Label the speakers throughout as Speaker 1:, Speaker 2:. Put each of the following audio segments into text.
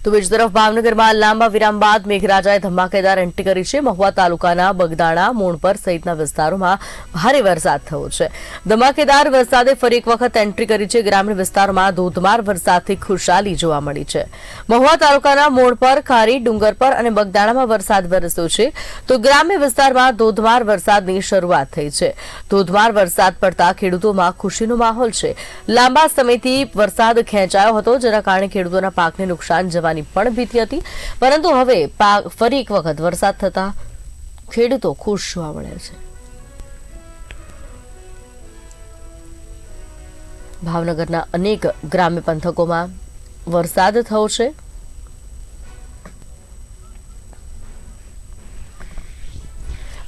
Speaker 1: તો બીજી તરફ ભાવનગરમાં લાંબા વિરામ બાદ મેઘરાજાએ ધમાકેદાર એન્ટ્રી કરી છે। મહુવા તાલુકાના બગદાણા, મોણપર સહિતના વિસ્તારોમાં ભારે વરસાદ થયો છે। ધમાકેદાર વરસાદે ફરી એક વખત એન્ટ્રી કરી છે। ગ્રામીણ વિસ્તારોમાં ધોધમાર વરસાદથી ખુશાલી જોવા મળી છે। મહુવા તાલુકાના મોણપર, ખારી, ડુંગરપર અને બગદાણામાં વરસાદ વરસ્યો છે, તો ગ્રામ્ય વિસ્તારમાં ધોધમાર વરસાદની શરૂઆત થઈ છે। ધોધમાર વરસાદ પડતા ખેડૂતોમાં ખુશીનો માહોલ છે। લાંબા સમયથી વરસાદ ખેંચાયો હતો, જેના કારણે ખેડૂતોના પાકને નુકસાન જવાની પણ ભીતિ હતી, પરંતુ હવે ફરી એક વખત વરસાદ થતા ખેડૂતો ખુશ જોવા મળે છે। ભાવનગરના અનેક ગ્રામ્ય પંથકોમાં વરસાદ થયો છે।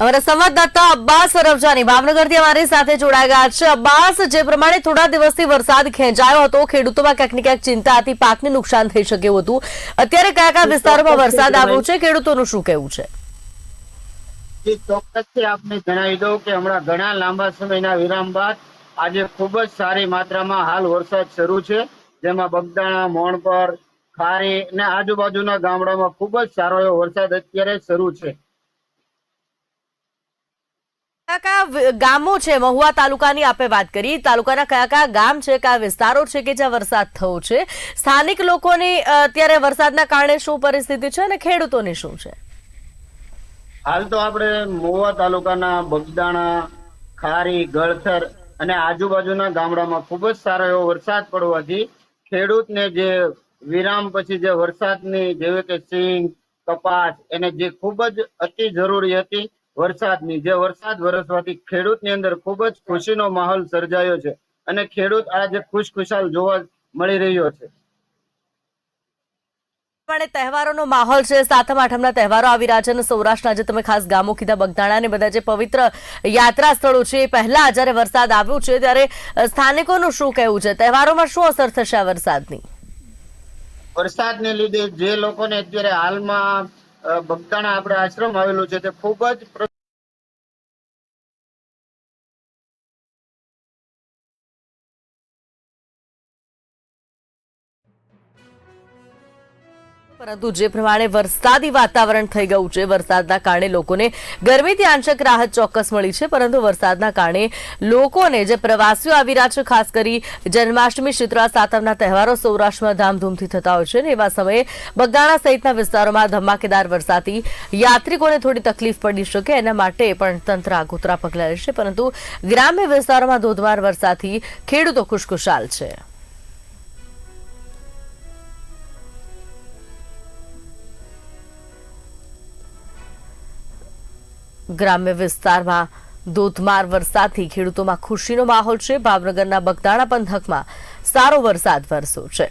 Speaker 1: અમારા સંવાદદાતા અબ્બાસ રવજાની ભાવનગરથી અમારી સાથે જોડાઈ ગયા છે। અબ્બાસ, જે પ્રમાણે થોડા દિવસથી વરસાદ ખેંચાયો હતો, ખેડૂતોમાં ક્યાંક ને ક્યાંક ચિંતા હતી, પાકને નુકસાન થઈ શકે એવું હતું, અત્યારે કયા કયા વિસ્તારોમાં વરસાદ આવ્યો છે, ખેડૂતોનું શું કહેવું છે?
Speaker 2: ચોક્કસથી આપને જણાવી દઉં કે હમણાં ઘણા લાંબા સમયના વિરામ બાદ આજે ખૂબ જ સારી માત્રામાં હાલ વરસાદ શરૂ છે, જેમાં બગદાણા, મોણપર, ખારી અને આજુબાજુના ગામડામાં ખૂબ જ સારો એવો વરસાદ અત્યારે શરૂ છે।
Speaker 1: કયા કયા ગામો છે? મહુવા તાલુકાની આપે વાત કરી, તાલુકાના કયા કયા ગામ છે, કયા વિસ્તારો છે કે જ્યાં વરસાદ થયો છે? સ્થાનિક લોકોની અત્યારે વરસાદના કારણે શું પરિસ્થિતિ છે અને ખેડૂતોની શું છે?
Speaker 2: હાલ તો આપણે મહુવા તાલુકાના બગદાણા, ખારી, ગળથર અને આજુબાજુના ગામડામાં ખૂબ જ સારો એવો વરસાદ પડવાથી ખેડૂતને જે વિરામ પછી જે વરસાદની જેવી કે સિંગ, કપાસ એને જે ખૂબ જ અતિ જરૂરી હતી વરસાદની, જે વરસાદ વરસવાથી ખેડૂતની અંદર ખૂબ જ ખુશીનો માહોલ સર્જાયો છે અને ખેડૂત આજે ખુશખુશાલ જોવા મળી રહ્યો છે।
Speaker 1: તહેવારોનો માહોલ છે, સાતમ આઠમના તહેવારો આવી રહ્યા છે અને સૌરાષ્ટ્રના આજે તમે ખાસ ગામો કીધા, બગદાણા અને બધા જે પવિત્ર યાત્રા સ્થળો છે, એ પહેલા જયારે વરસાદ આવ્યો છે ત્યારે સ્થાનિકોનું શું કહેવું છે? તહેવારોમાં શું અસર થશે આ વરસાદની?
Speaker 2: વરસાદને લીધે જે લોકોને અત્યારે હાલમાં બગદાણા આપણે આશ્રમ આવેલું છે તે ખૂબ જ
Speaker 1: પરંતુ જે પ્રમાણે વરસાદી વાતાવરણ થઈ ગયું છે, વરસાદના કારણે લોકોને ગરમીથી આંશિક રાહત ચોક્કસ મળી છે, પરંતુ વરસાદના કારણે લોકોને, જે પ્રવાસીઓ આવી રહ્યા છે, ખાસ કરી જન્માષ્ટમી, શીતળા સાતમના તહેવારો સૌરાષ્ટ્રમાં ધામધૂમથી થતા હોય છે, અને એવા સમયે બગદાણા સહિતના વિસ્તારોમાં ધમાકેદાર વરસાદથી યાત્રિકોને થોડી તકલીફ પડી શકે, એના માટે પણ તંત્ર આગોતરા પગલાં લેશે, પરંતુ ગ્રામ્ય વિસ્તારોમાં ધોધમાર વરસાદથી ખેડૂતો ખુશખુશાલ છે। ગ્રામ્ય વિસ્તારમાં ધોધમાર વરસાદથી ખેડૂતોમાં ખુશીનો માહોલ છે। ભાવનગરના બગદાણા પંથકમાં સારો વરસાદ વરસ્યો છે।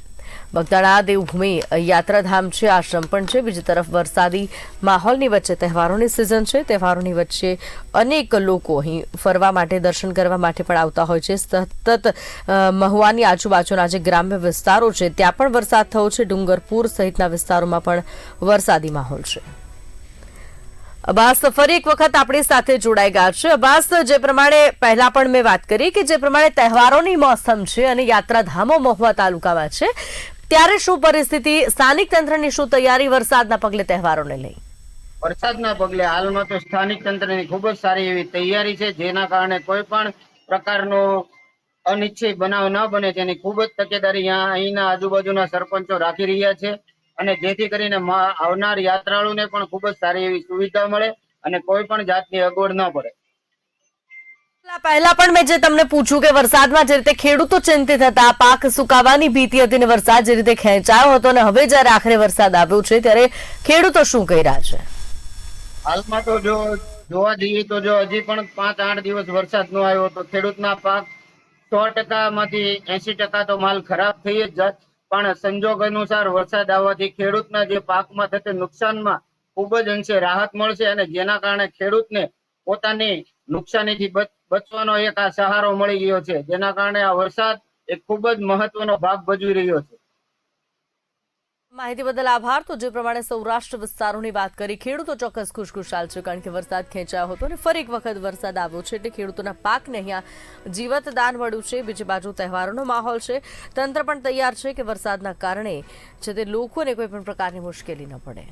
Speaker 1: બગદાણા દેવભૂમિ યાત્રાધામ છે, આશ્રમ પણ છે। બીજી તરફ વરસાદી માહોલની વચ્ચે તહેવારોની સિઝન છે, તહેવારોની વચ્ચે અનેક લોકો અહીં ફરવા માટે, દર્શન કરવા માટે પણ આવતા હોય છે। સતત મહુવાની આજુબાજુના જે ગ્રામ્ય વિસ્તારો છે ત્યાં પણ વરસાદ થયો છે, ડુંગરપુર સહિતના વિસ્તારોમાં પણ વરસાદી માહોલ છે। અબ્બાસ ફરી એક વખત આપણી સાથે જોડાઈ ગયા છે। અબ્બાસ, જે પ્રમાણે પહેલા પણ મેં વાત કરી કે જે પ્રમાણે તહેવારોની મોસમ છે અને યાત્રાધામો મહુવા તાલુકામાં છે, ત્યારે શું પરિસ્થિતિ, સ્થાનિક તંત્રની શું તૈયારી વરસાદના પગલે તહેવારોને લઈ?
Speaker 2: વરસાદના પગલે હાલમાં તો સ્થાનિક તંત્રની ખૂબ જ સારી એવી તૈયારી છે, જેના કારણે કોઈ પણ પ્રકારનો અનિચ્છનીય બનાવ ન બને તેની ખૂબ જ તકેદારી અહીંના આજુબાજુના સરપંચો રાખી રહ્યા છે, અને જેથી કરીને આવનાર યાત્રાળુને પણ ખૂબ જ સારી એવી સુવિધા મળે અને કોઈ પણ જાતની અગવડ ન પડે।
Speaker 1: પહેલા પણ મેં જે તમને પૂછ્યું કે વરસાદમાં જે રીતે ખેડૂતો ચિંતિત હતા, પાક સુકાવાની ભીતિ હતી અને વરસાદ જે રીતે ખેંચાયો હતો, અને હવે જયારે આખરે વરસાદ આવ્યો છે ત્યારે ખેડૂતો શું કહી રહ્યા છે?
Speaker 2: હાલમાં તો જો જોવા જઈએ તો જો હજી પણ 5-8 દિવસ વરસાદ ન આવ્યો તો ખેડૂતના પાક 100% માંથી 80% તો માલ ખરાબ થઈ જ જાત, પણ સંજોગ અનુસાર વરસાદ આવવાથી ખેડૂતના જે પાકમાં થતા નુકસાનમાં ખૂબ જ અંશે રાહત મળશે, અને જેના કારણે ખેડૂતને પોતાની નુકસાનીથી બચવાનો એક આ સહારો મળી ગયો છે, જેના કારણે આ વરસાદ એક ખૂબ જ મહત્વનો ભાગ ભજવી રહ્યો છે।
Speaker 1: માહિતી બદલ આભાર. તો જે પ્રમાણે સૌરાષ્ટ્ર વિસ્તારોની વાત કરી, ખેડૂતો ચોક્કસ ખુશખુશાલ છે, કારણ કે વરસાદ ખેંચાયો હતો અને ફરી એક વખત વરસાદ આવ્યો છે એટલે ખેડૂતોના પાકને અહીંયા જીવત દાન મળ્યું છે. બીજી બાજુ તહેવારોનો માહોલ છે, તંત્ર પણ તૈયાર છે કે વરસાદના કારણે છે તે લોકોને કોઈ પણ પ્રકારની મુશ્કેલી ન પડે.